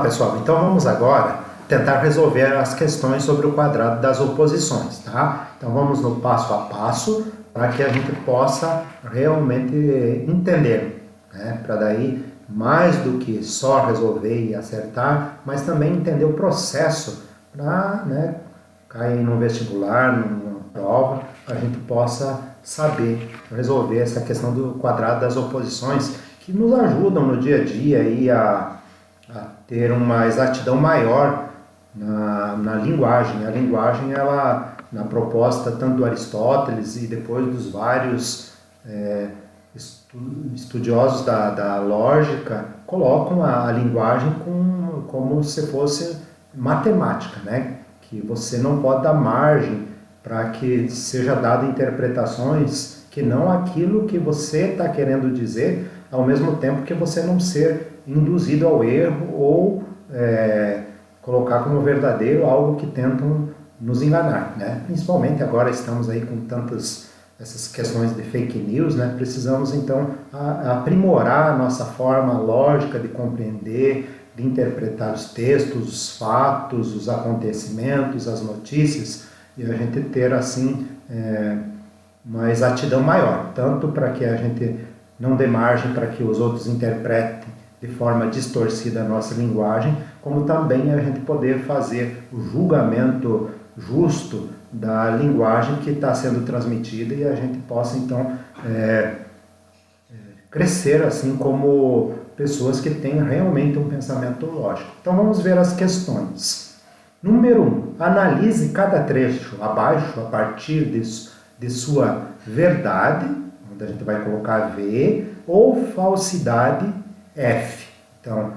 Pessoal, então vamos agora tentar resolver as questões sobre o quadrado das oposições, tá? Então vamos no passo a passo para que a gente possa realmente entender, né? Para daí, mais do que só resolver e acertar, mas também entender o processo para, né, cair no vestibular, numa prova, a gente possa saber resolver essa questão do quadrado das oposições que nos ajudam no dia a dia aí a ter uma exatidão maior na linguagem. A linguagem, ela, na proposta tanto do Aristóteles e depois dos vários estudiosos da lógica, colocam a linguagem como se fosse matemática, né? Que você não pode dar margem para que seja dado interpretações que não aquilo que você está querendo dizer, ao mesmo tempo que você não ser induzido ao erro ou colocar como verdadeiro algo que tentam nos enganar, né? Principalmente agora estamos aí com tantas essas questões de fake news, né? Precisamos então aprimorar a nossa forma lógica de compreender, de interpretar os textos, os fatos, os acontecimentos, as notícias, e a gente ter assim uma exatidão maior, tanto para que a gente não dê margem para que os outros interpretem de forma distorcida a nossa linguagem, como também a gente poder fazer o julgamento justo da linguagem que está sendo transmitida e a gente possa então crescer assim como pessoas que têm realmente um pensamento lógico. Então vamos ver as questões. Número 1. Analise cada trecho abaixo a partir de sua verdade, onde a gente vai colocar V, ou falsidade F. Então,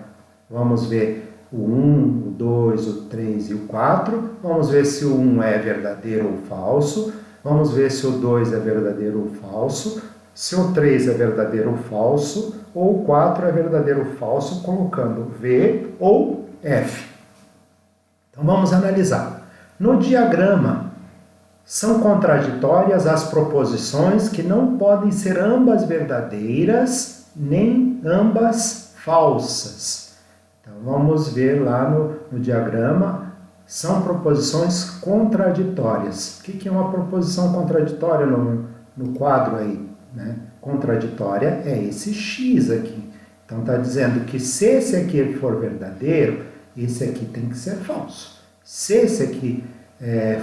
vamos ver o 1, o 2, o 3 e o 4. Vamos ver se o 1 é verdadeiro ou falso. Vamos ver se o 2 é verdadeiro ou falso. Se o 3 é verdadeiro ou falso. Ou o 4 é verdadeiro ou falso, colocando V ou F. Então, vamos analisar. No diagrama, são contraditórias as proposições que não podem ser ambas verdadeiras, nem ambas falsas. Então, vamos ver lá no diagrama, são proposições contraditórias. O que é uma proposição contraditória no quadro aí, né? Contraditória é esse X aqui. Então, está dizendo que se esse aqui for verdadeiro, esse aqui tem que ser falso. Se esse aqui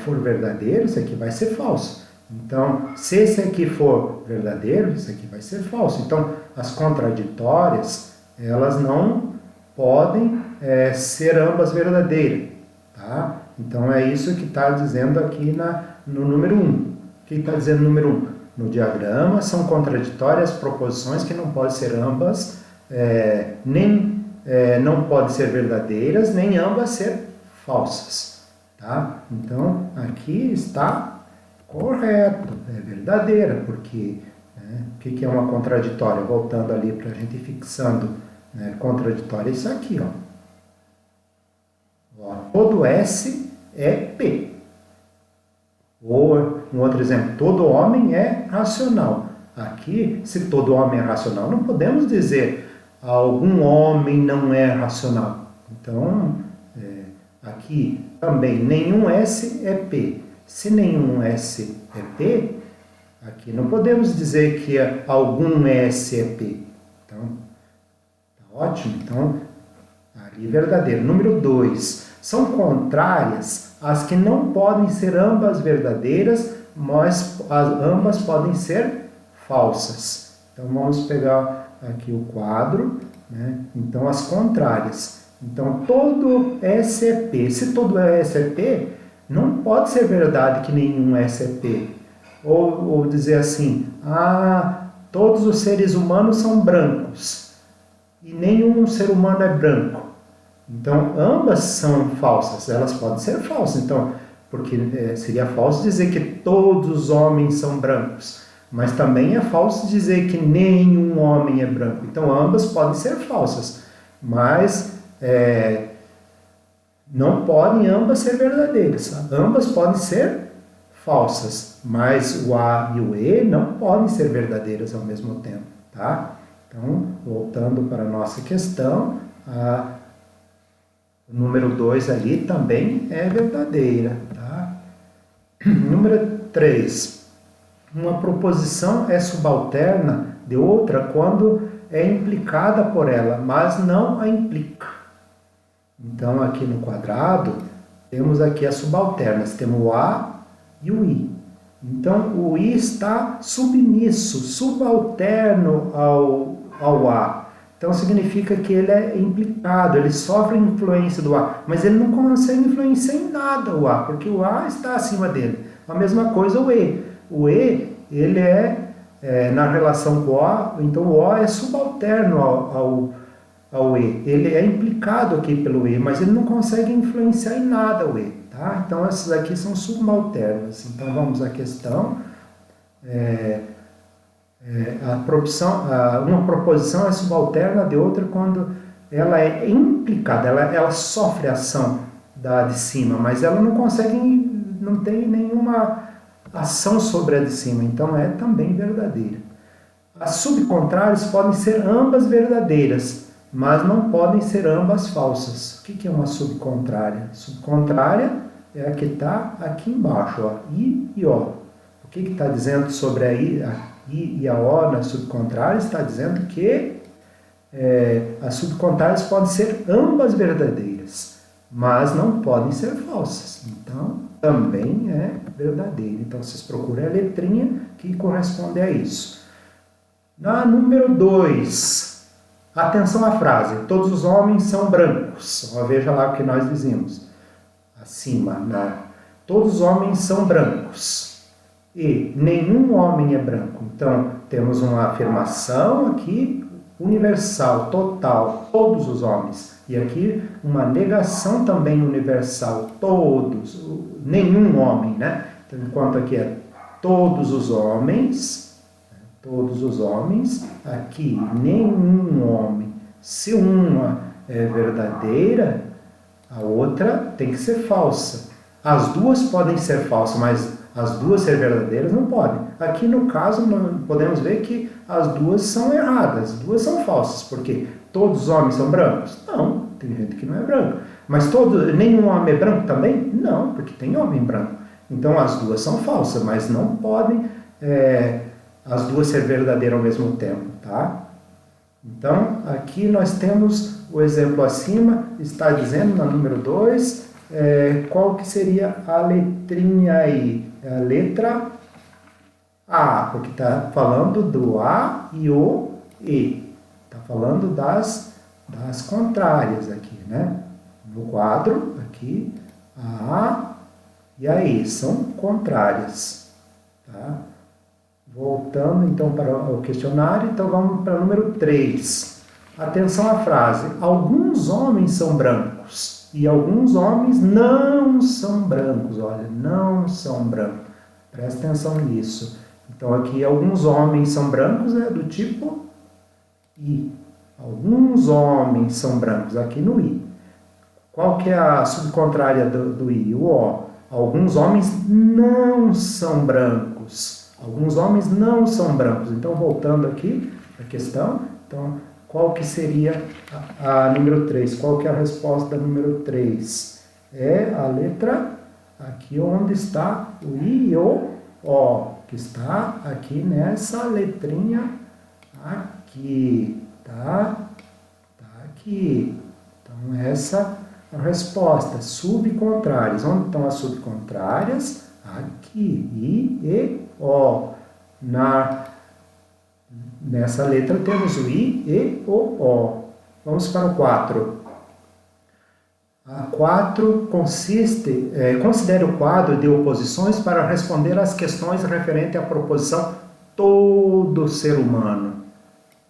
for verdadeiro, esse aqui vai ser falso. Então, se esse aqui for verdadeiro, esse aqui vai ser falso. Então, as contraditórias, elas não podem ser ambas verdadeiras. Tá? Então, é isso que está dizendo aqui no número 1. O que está dizendo no número 1? No diagrama, são contraditórias proposições que não podem ser ambas, não podem ser verdadeiras, nem ambas ser falsas. Tá? Então, aqui está correto, é verdadeira, porque o que é uma contraditória? Voltando ali para a gente ir fixando, né? Contraditória é isso aqui, ó. Todo S é P. Ou, um outro exemplo, todo homem é racional. Aqui, se todo homem é racional, não podemos dizer algum homem não é racional. Então, aqui também nenhum S é P. Se nenhum S é P, aqui não podemos dizer que algum S é P. Então, tá ótimo. Então, ali verdadeiro. Número 2. São contrárias as que não podem ser ambas verdadeiras, mas ambas podem ser falsas. Então, vamos pegar aqui o quadro, né? Então, as contrárias. Então, todo S é P. Se todo S é P, não pode ser verdade que nenhum S é P. Ou dizer assim, todos os seres humanos são brancos e nenhum ser humano é branco. Então, ambas são falsas, elas podem ser falsas. Então, porque seria falso dizer que todos os homens são brancos, mas também é falso dizer que nenhum homem é branco. Então, ambas podem ser falsas, mas não podem ambas ser verdadeiras. Tá? Ambas podem ser falsas, mas o A e o E não podem ser verdadeiras ao mesmo tempo. Tá? Então, voltando para a nossa questão, O número 2 ali também é verdadeira. Tá? Número 3. Uma proposição é subalterna de outra quando é implicada por ela, mas não a implica. Então, aqui no quadrado, temos aqui as subalternas. Temos o A e o I. Então, o I está submisso, subalterno ao A. Então, significa que ele é implicado, ele sofre influência do A. Mas ele não consegue influenciar em nada o A, porque o A está acima dele. A mesma coisa o E. O E, ele na relação com o A, então o O é subalterno ao E. Ele é implicado aqui pelo E, mas ele não consegue influenciar em nada o E. Tá? Então, essas aqui são subalternas. Então, vamos à questão. Uma proposição é subalterna de outra quando ela é implicada, ela sofre a ação da de cima, mas ela não consegue, não tem nenhuma ação sobre a de cima, então é também verdadeira. As subcontrárias podem ser ambas verdadeiras, mas não podem ser ambas falsas. O que é uma subcontrária? Subcontrária é a que está aqui embaixo, ó, I e O. O que está dizendo sobre a I e a O na subcontrária? Está dizendo que as subcontrárias podem ser ambas verdadeiras, mas não podem ser falsas. Então, também é verdadeira. Então, vocês procuram a letrinha que corresponde a isso. Na número 2, atenção à frase. Todos os homens são brancos. Veja lá o que nós dizemos. Acima, né? Todos os homens são brancos. E nenhum homem é branco. Então, temos uma afirmação aqui, universal, total, todos os homens. E aqui, uma negação também universal, todos, nenhum homem, né? Então, enquanto aqui é todos os homens, aqui, nenhum homem. Se uma é verdadeira, a outra tem que ser falsa. As duas podem ser falsas, mas as duas ser verdadeiras não podem. Aqui no caso, podemos ver que as duas são erradas, as duas são falsas, porque todos os homens são brancos? Não, tem gente que não é branco. Mas nenhum homem é branco também? Não, porque tem homem branco. Então as duas são falsas, mas não podem as duas ser verdadeiras ao mesmo tempo, tá? Então, aqui nós temos o exemplo acima, está dizendo na número 2, qual que seria a letrinha aí? É a letra A, porque está falando do A e o E. Está falando das contrárias aqui, né? No quadro, aqui, a A e a E são contrárias, tá? Voltando então para o questionário, então vamos para o número 3. Atenção à frase. Alguns homens são brancos e alguns homens não são brancos. Olha, não são brancos. Presta atenção nisso. Então aqui alguns homens são brancos, do tipo I. Alguns homens são brancos, aqui no I. Qual que é a subcontrária do I? O O. Alguns homens não são brancos. Alguns homens não são brancos. Então, voltando aqui à questão, então, qual que seria a número 3? Qual que é a resposta da número 3? É a letra aqui onde está o I e o O, que está aqui nessa letrinha aqui, tá? Tá aqui. Então, essa é a resposta. Subcontrárias. Onde estão as subcontrárias? Aqui, I e O. Nessa letra temos o I e o O. Vamos para o 4. A 4 considere o quadro de oposições para responder às questões referentes à proposição todo ser humano.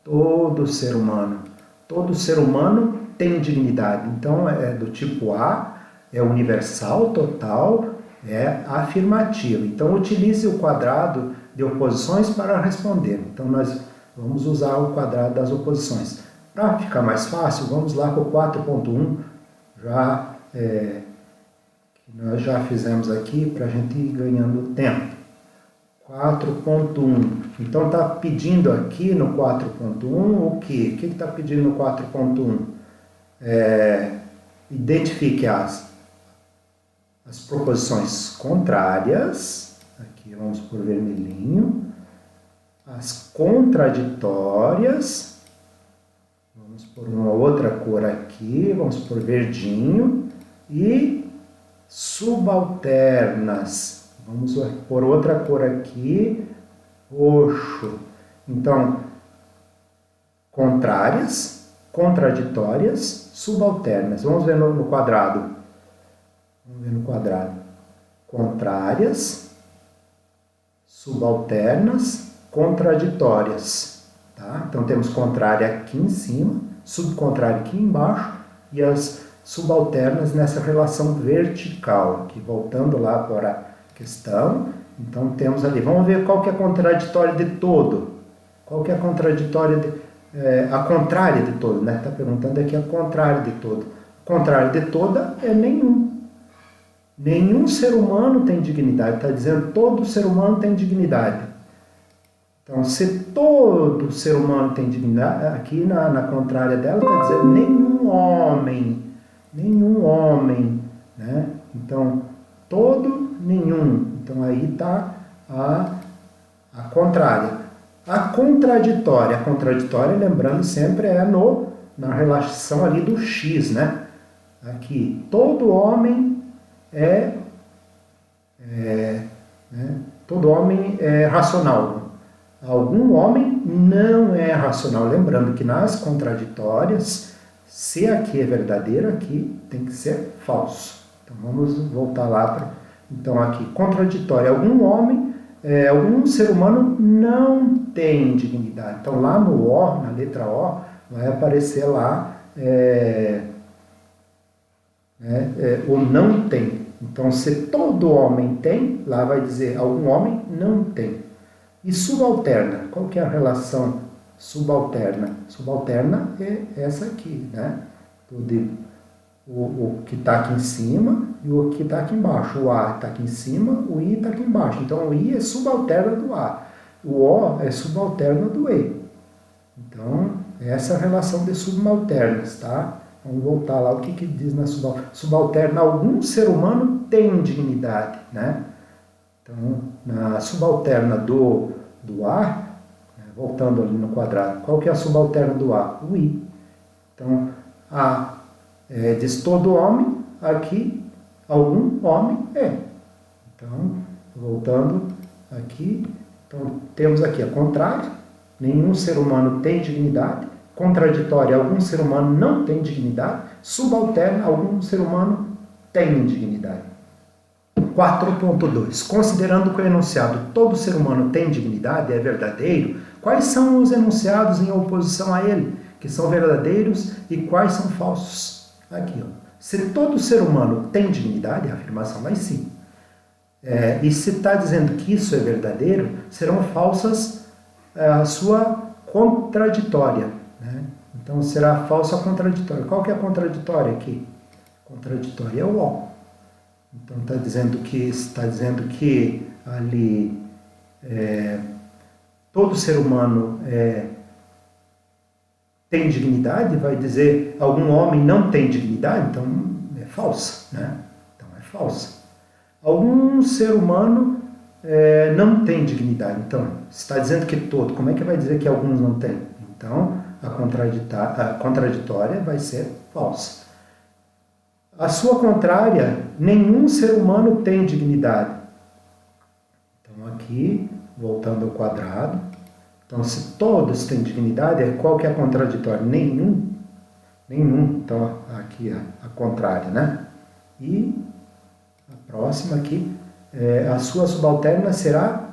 Todo ser humano. Todo ser humano tem dignidade. Então, é do tipo A, é universal, total, é afirmativo. Então, utilize o quadrado de oposições para responder. Então, nós vamos usar o quadrado das oposições. Para ficar mais fácil, vamos lá com o 4.1, que nós já fizemos aqui para a gente ir ganhando tempo. 4.1. Então, está pedindo aqui no 4.1 o quê? O que está pedindo no 4.1? identifique as proposições contrárias, aqui vamos por vermelhinho, as contraditórias, vamos por uma outra cor aqui, vamos por verdinho, e subalternas, vamos por outra cor aqui, roxo. Então, contrárias, contraditórias, subalternas. Vamos ver no quadrado. Vamos ver no quadrado. Contrárias, subalternas, contraditórias. Tá? Então, temos contrária aqui em cima, subcontrária aqui embaixo e as subalternas nessa relação vertical. Aqui, voltando lá para a questão. Então, temos ali. Vamos ver qual que é a contraditória de todo. Qual que é a contraditória a contrária de todo, né? Está perguntando aqui a contrária de todo. Contrária de toda é nenhum. Nenhum ser humano tem dignidade. Está dizendo todo ser humano tem dignidade. Então, se todo ser humano tem dignidade, aqui na contrária dela está dizendo nenhum homem. Nenhum homem. Né? Então, todo, nenhum. Então, aí está a contrária. A contraditória, lembrando sempre, é na relação ali do X, né? Aqui, todo homem todo homem é racional. Algum homem não é racional. Lembrando que nas contraditórias, se aqui é verdadeiro, aqui tem que ser falso. Então, vamos voltar lá para... Então, aqui, contraditória, algum ser humano não tem dignidade. Então, lá no O, na letra O, vai aparecer lá o não tem. Então, se todo homem tem, lá vai dizer algum homem não tem. E subalterna, qual que é a relação subalterna? Subalterna é essa aqui, né? O que está aqui em cima e o que está aqui embaixo. O A está aqui em cima, o I está aqui embaixo. Então, o I é subalterno do A. O O é subalterno do E. Então, essa é a relação de subalternas, tá? Vamos voltar lá, o que diz na subalterna? Algum ser humano tem dignidade, né? Então, na subalterna do A, voltando ali no quadrado, qual que é a subalterna do A? O I. Então, A diz todo homem, aqui, algum homem é. Então, voltando aqui, então temos aqui a contrária, nenhum ser humano tem dignidade, contraditória, algum ser humano não tem dignidade, subalterna, algum ser humano tem dignidade. 4.2. Considerando que o enunciado todo ser humano tem dignidade é verdadeiro, quais são os enunciados em oposição a ele, que são verdadeiros, e quais são falsos? Aqui, ó. Se todo ser humano tem dignidade, a afirmação vai sim. E se está dizendo que isso é verdadeiro, serão falsas a sua contraditória. Né? Então, será falsa a contraditória. Qual que é a contraditória aqui? Contraditória é o O. Então, está dizendo que ali todo ser humano tem dignidade, vai dizer algum homem não tem dignidade, então é falsa, né? Então é falsa. Algum ser humano não tem dignidade, então está dizendo que todo, como é que vai dizer que alguns não têm? Então a contraditória vai ser falsa. A sua contrária, nenhum ser humano tem dignidade. Então aqui, voltando ao quadrado, então, se todos têm dignidade, qual que é a contraditória? Nenhum. Então, aqui a contrária, né? E a próxima aqui, a sua subalterna será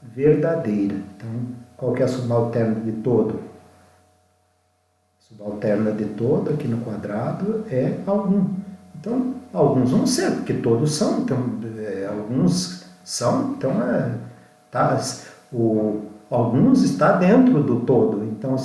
verdadeira. Então, qual que é a subalterna de todo? Subalterna de todo, aqui no quadrado, é algum. Então, alguns vão ser, porque todos são. Então, alguns são, então, alguns está dentro do todo. Então,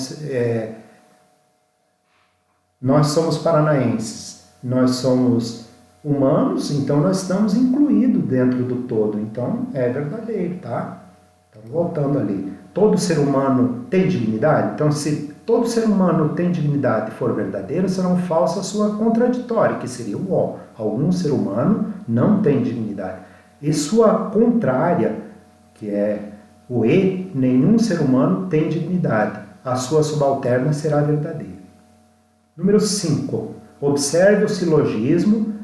nós somos paranaenses, nós somos humanos, então nós estamos incluídos dentro do todo. Então, é verdadeiro, tá? Então, voltando ali. Todo ser humano tem dignidade? Então, se todo ser humano tem dignidade e for verdadeiro, serão falsa a sua contraditória, que seria o ó. Algum ser humano não tem dignidade. E sua contrária, que é o e, nenhum ser humano tem dignidade. A sua subalterna será verdadeira. Número 5. Observe o silogismo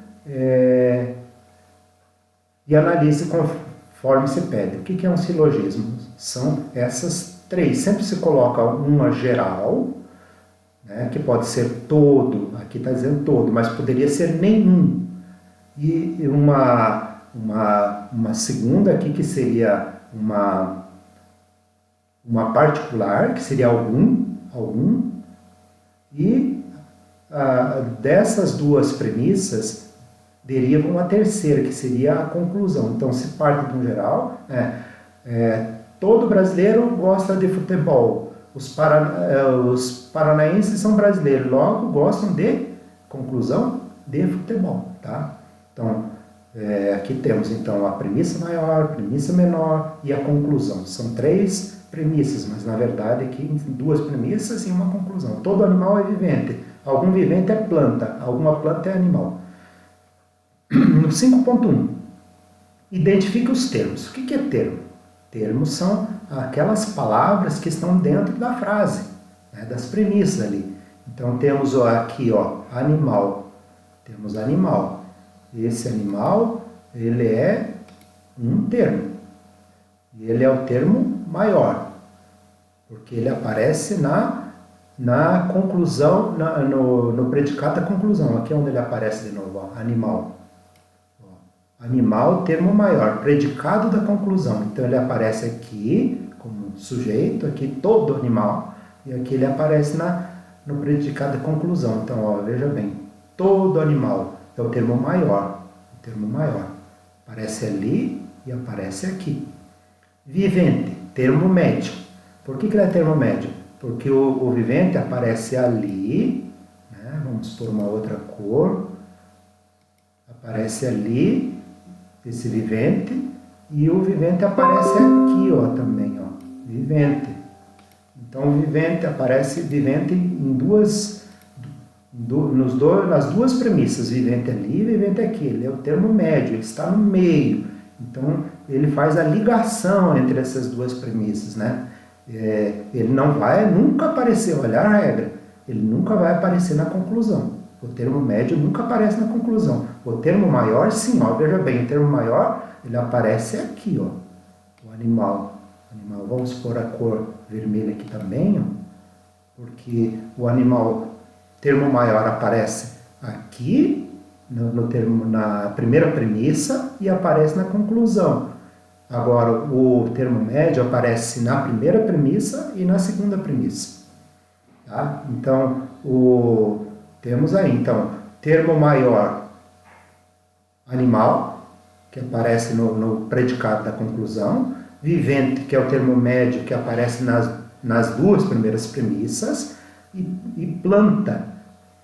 e analise conforme se pede. O que é um silogismo? São essas três. Sempre se coloca uma geral, né, que pode ser todo, aqui está dizendo todo, mas poderia ser nenhum. E uma segunda aqui que seria uma particular, que seria algum, e dessas duas premissas derivam a terceira, que seria a conclusão. Então, se parte de um geral, todo brasileiro gosta de futebol, os paranaenses são brasileiros, logo gostam de conclusão de futebol, tá? Então, aqui temos então a premissa maior, a premissa menor e a conclusão. São três premissas, mas na verdade aqui duas premissas e uma conclusão. Todo animal é vivente. Algum vivente é planta, alguma planta é animal. No 5.1, identifique os termos. O que é termo? Termos são aquelas palavras que estão dentro da frase, né, das premissas ali. Então temos aqui, animal. Temos animal. Esse animal, ele é um termo. E ele é o termo maior, porque ele aparece na conclusão, no predicado da conclusão. Aqui é onde ele aparece de novo, animal. Animal, termo maior, predicado da conclusão. Então ele aparece aqui como sujeito, aqui todo animal, e aqui ele aparece no predicado da conclusão. Então, veja bem, todo animal é o termo maior. O termo maior aparece ali e aparece aqui. Vivente, termo médio. Por que ele é termo médio? Porque o vivente aparece ali, né? Vamos por uma outra cor, aparece ali, esse vivente, e o vivente aparece aqui, também, vivente. Então, o vivente aparece vivente nas duas premissas, vivente ali e vivente aqui. Ele é o termo médio, ele está no meio. Então, ele faz a ligação entre essas duas premissas, né? Ele não vai nunca aparecer, olha a regra, ele nunca vai aparecer na conclusão. O termo médio nunca aparece na conclusão. O termo maior, sim, veja bem, o termo maior, ele aparece aqui, o animal. Vamos pôr a cor vermelha aqui também, porque o animal, termo maior aparece aqui, na primeira premissa, e aparece na conclusão. Agora, o termo médio aparece na primeira premissa e na segunda premissa. Tá? Então, temos aí, termo maior, animal, que aparece no predicado da conclusão, vivente, que é o termo médio, que aparece nas duas primeiras premissas, e planta,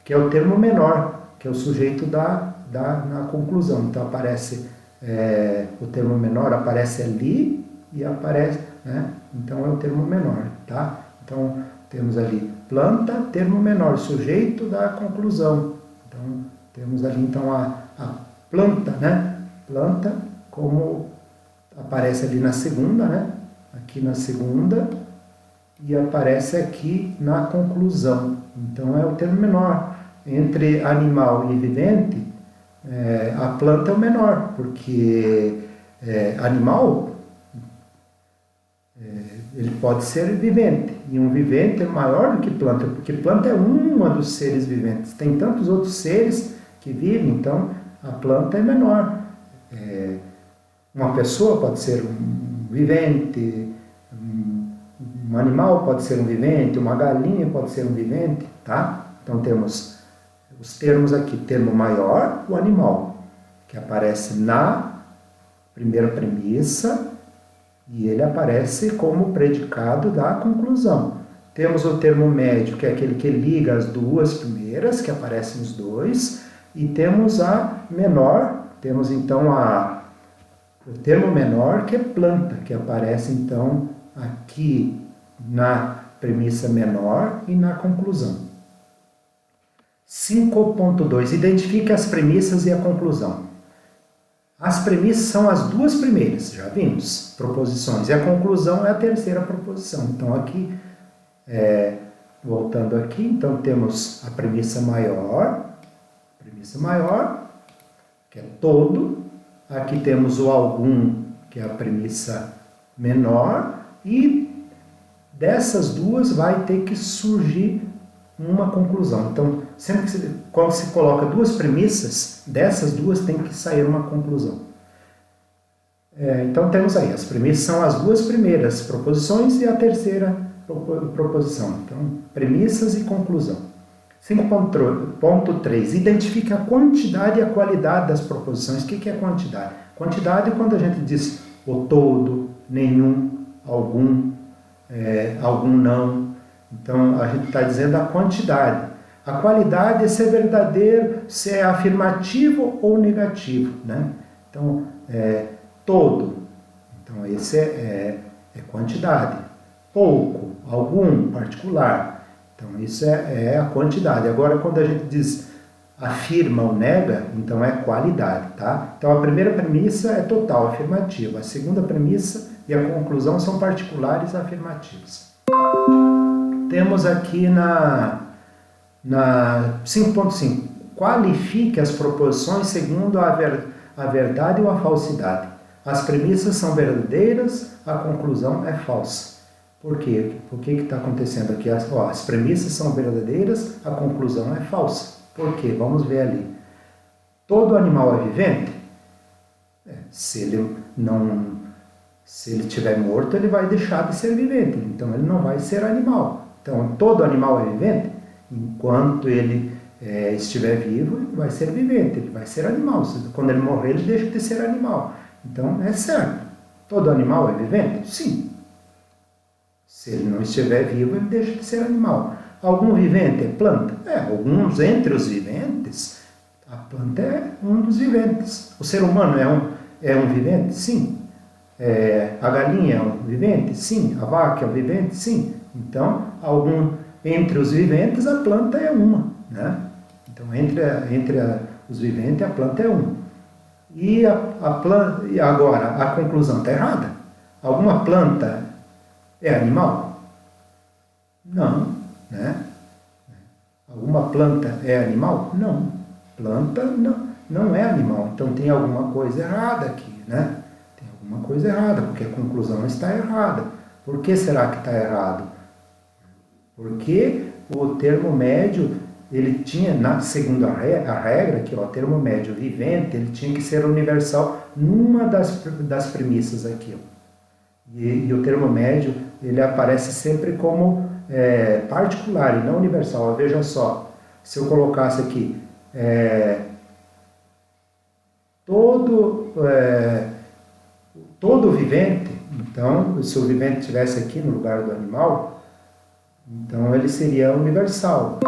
que é o termo menor, que é o sujeito na conclusão. Então, aparece o termo menor, aparece ali e aparece, né? Então, é o termo menor, tá? Então, temos ali planta, termo menor, sujeito da conclusão. Então, temos ali então a planta, né? Planta, como aparece ali na segunda, né? Aqui na segunda, e aparece aqui na conclusão. Então, é o termo menor. Entre animal e vivente, a planta é o menor, porque animal ele pode ser vivente, e um vivente é maior do que planta, porque planta é uma dos seres viventes. Tem tantos outros seres que vivem, então a planta é menor. Uma pessoa pode ser um vivente, um animal pode ser um vivente, uma galinha pode ser um vivente, tá? Então temos os termos aqui, termo maior, o animal, que aparece na primeira premissa, e ele aparece como predicado da conclusão. Temos o termo médio, que é aquele que liga as duas primeiras, que aparecem os dois, e temos a menor, temos então o termo menor, que é planta, que aparece então aqui premissa menor e na conclusão. 5.2. Identifique as premissas e a conclusão. As premissas são as duas primeiras, já vimos, proposições, e a conclusão é a terceira proposição. Então, aqui, voltando aqui, então temos a premissa maior, que é todo. Aqui temos o algum, que é a premissa menor, e dessas duas vai ter que surgir uma conclusão. Então, sempre que quando se coloca duas premissas, dessas duas tem que sair uma conclusão. Então, temos aí, as premissas são as duas primeiras proposições e a terceira proposição. Então, premissas e conclusão. 5.3. Identifique a quantidade e a qualidade das proposições. O que é quantidade? Quantidade é quando a gente diz o todo, nenhum, algum, algum não. Então, a gente está dizendo a quantidade. A qualidade é se é verdadeiro, se é afirmativo ou negativo, né? Então, todo. Então, esse é quantidade. Pouco, algum, particular. Então, isso é a quantidade. Agora, quando a gente diz afirma ou nega, então é qualidade, tá? Então, a primeira premissa é total, afirmativa. A segunda premissa e a conclusão são particulares afirmativos. Temos aqui na 5.5, qualifique as proposições segundo a verdade ou a falsidade. As premissas são verdadeiras, a conclusão é falsa. Por quê? O que está acontecendo aqui? As premissas são verdadeiras, a conclusão é falsa. Por quê? Vamos ver ali. Todo animal é vivente? Se ele estiver morto, ele vai deixar de ser vivente. Então, ele não vai ser animal. Então, todo animal é vivente? Enquanto ele estiver vivo, ele vai ser vivente, ele vai ser animal. Quando ele morrer, ele deixa de ser animal. Então, é certo. Todo animal é vivente? Sim. Se ele não estiver vivo, ele deixa de ser animal. Algum vivente é planta? Alguns entre os viventes. A planta é um dos viventes. O ser humano é um vivente? Sim. A galinha é um vivente? Sim. A vaca é um vivente? Sim. Então, entre os viventes, a planta é uma, né? Então, entre os viventes, a planta é uma. E agora, a conclusão está errada. Alguma planta é animal? Não, né? Alguma planta é animal? Não. Planta não é animal. Então, tem alguma coisa errada aqui, né? Tem alguma coisa errada, porque a conclusão está errada. Por que será que está errado? Porque o termo médio, ele tinha, segundo a regra, que o termo médio vivente, ele tinha que ser universal numa das premissas aqui. E o termo médio, ele aparece sempre como particular e não universal. Veja só, se eu colocasse aqui, todo vivente, então, se o vivente estivesse aqui no lugar do animal, então ele seria universal.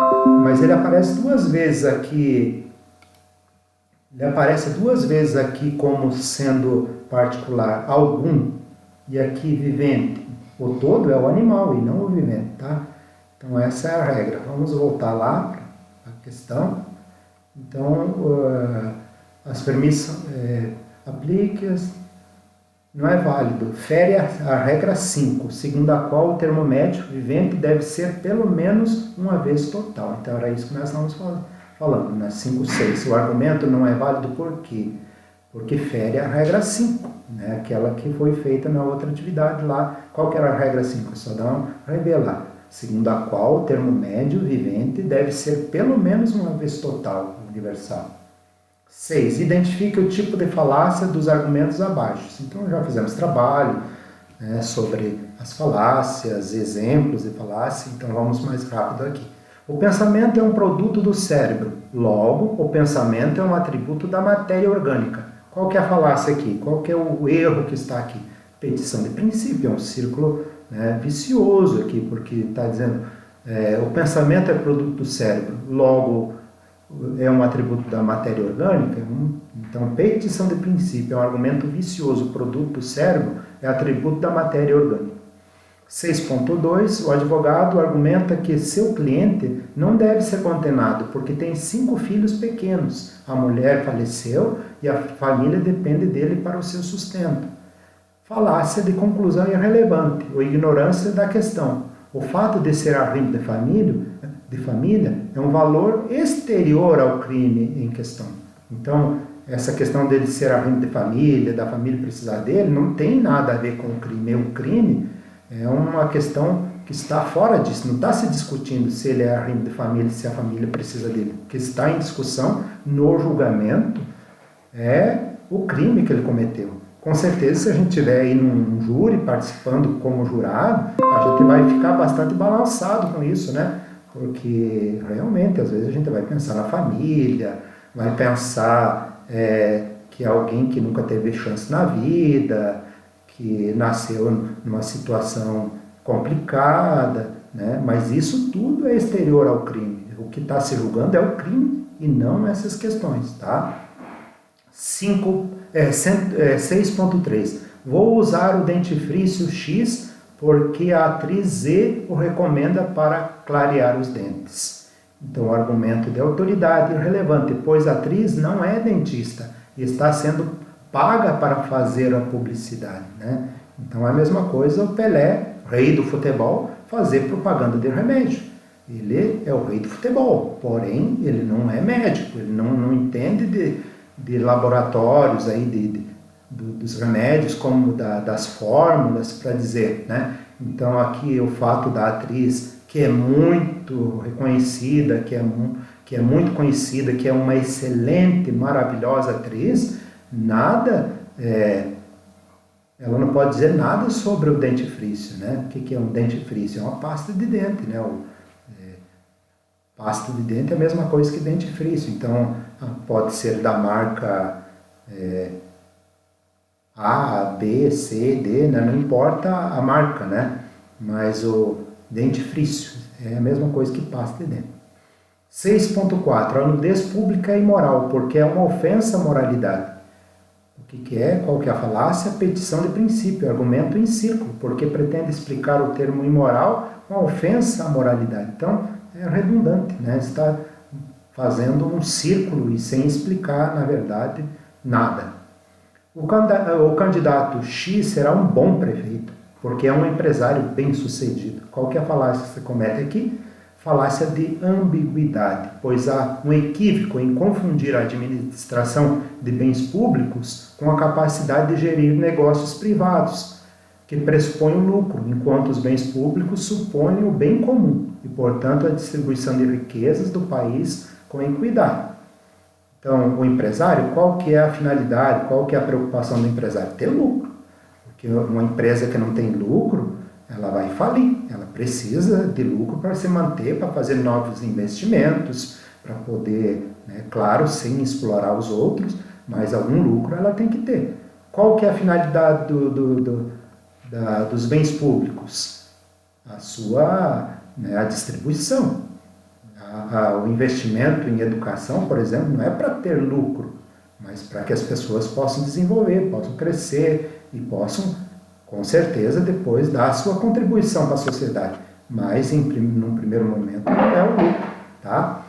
Mas ele aparece duas vezes aqui. Ele aparece duas vezes aqui como sendo particular, algum, e aqui vivente. O todo é o animal e não o vivente, tá? Então essa é a regra. Vamos voltar lá para a questão. Então, as premissas aplique-as. Não é válido. Fere a regra 5, segundo a qual o termo médio vivente deve ser pelo menos uma vez total. Então, era isso que nós estávamos falando, na 5.6. O argumento não é válido por quê? Porque fere a regra 5, né? Aquela que foi feita na outra atividade lá. Qual que era a regra 5? Só dá um revelar. Segundo a qual o termo médio vivente deve ser pelo menos uma vez total, universal. 6. Identifique o tipo de falácia dos argumentos abaixo. Então, já fizemos trabalho sobre as falácias, exemplos de falácia, então vamos mais rápido aqui. O pensamento é um produto do cérebro, logo, o pensamento é um atributo da matéria orgânica. Qual que é a falácia aqui? Qual que é o erro que está aqui? Petição de princípio, é um círculo vicioso aqui, porque está dizendo o pensamento é produto do cérebro, logo, é um atributo da matéria orgânica. Então, petição de princípio é um argumento vicioso. O produto do cérebro é atributo da matéria orgânica. 6.2, o advogado argumenta que seu cliente não deve ser condenado porque tem 5 filhos pequenos. A mulher faleceu e a família depende dele para o seu sustento. Falácia de conclusão irrelevante ou ignorância da questão. O fato de ser arrimo de família é um valor exterior ao crime em questão. Então, essa questão dele ser arrimo de família, da família precisar dele, não tem nada a ver com o crime. O crime é uma questão que está fora disso. Não está se discutindo se ele é arrimo de família, se a família precisa dele. O que está em discussão no julgamento é o crime que ele cometeu. Com certeza, se a gente estiver aí num júri participando como jurado, a gente vai ficar bastante balançado com isso, né? Porque realmente, às vezes, a gente vai pensar na família, vai pensar que é alguém que nunca teve chance na vida, que nasceu numa situação complicada, né? Mas isso tudo é exterior ao crime. O que está se julgando é o crime e não essas questões, tá? 6.3. Vou usar o dentifrício X porque a atriz Z o recomenda para clarear os dentes. Então, o argumento de autoridade irrelevante, pois a atriz não é dentista e está sendo paga para fazer a publicidade, né? Então, é a mesma coisa o Pelé, rei do futebol, fazer propaganda de remédio. Ele é o rei do futebol, porém, ele não é médico, ele não entende de laboratórios, aí, dos remédios, como das fórmulas, para dizer, né? Então, aqui o fato da atriz, que é muito reconhecida, que é muito conhecida, que é uma excelente, maravilhosa atriz, ela não pode dizer nada sobre o dentifrício, né? O que é um dentifrício? É uma pasta de dente, né? Pasta de dente é a mesma coisa que dentifrício, então pode ser da marca A, B, C, D, né? Não importa a marca, né? Mas o dentifrício é a mesma coisa que pasta de dente. 6.4. A nudez pública é imoral, porque é uma ofensa à moralidade. O que é? Qual que é a falácia? Petição de princípio, argumento em círculo, porque pretende explicar o termo imoral uma ofensa à moralidade. Então, é redundante, né? Está fazendo um círculo e sem explicar, na verdade, nada. O candidato X será um bom prefeito, porque é um empresário bem-sucedido. Qual que é a falácia que você comete aqui? Falácia de ambiguidade, pois há um equívoco em confundir a administração de bens públicos com a capacidade de gerir negócios privados, que pressupõem o lucro, enquanto os bens públicos supõem o bem comum e, portanto, a distribuição de riquezas do país com equidade. Então, o empresário, qual que é a finalidade, qual que é a preocupação do empresário? Ter lucro. Porque uma empresa que não tem lucro, ela vai falir. Ela precisa de lucro para se manter, para fazer novos investimentos, para poder, né, claro, sem explorar os outros, mas algum lucro ela tem que ter. Qual que é a finalidade dos bens públicos? A distribuição. O investimento em educação, por exemplo, não é para ter lucro, mas para que as pessoas possam desenvolver, possam crescer e possam, com certeza, depois dar a sua contribuição para a sociedade. Mas, num primeiro momento, não é o lucro, tá?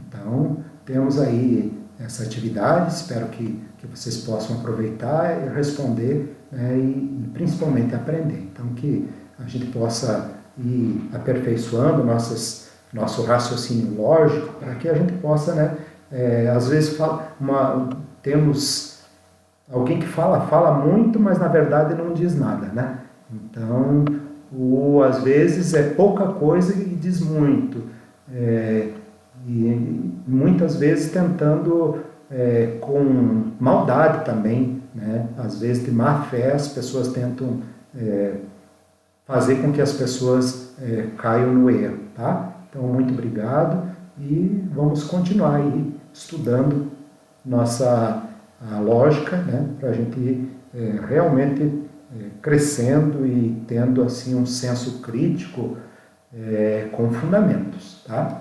Então, temos aí essa atividade, espero que vocês possam aproveitar e responder, né, e principalmente aprender. Então, que a gente possa ir aperfeiçoando nosso raciocínio lógico, para que a gente possa, né, às vezes temos alguém que fala muito, mas na verdade não diz nada, né? Então, às vezes é pouca coisa e diz muito, e muitas vezes tentando com maldade também, né? Às vezes de má fé as pessoas tentam fazer com que as pessoas caiam no erro, tá? Então, muito obrigado e vamos continuar aí estudando a lógica, né, para a gente ir realmente crescendo e tendo assim um senso crítico com fundamentos, tá?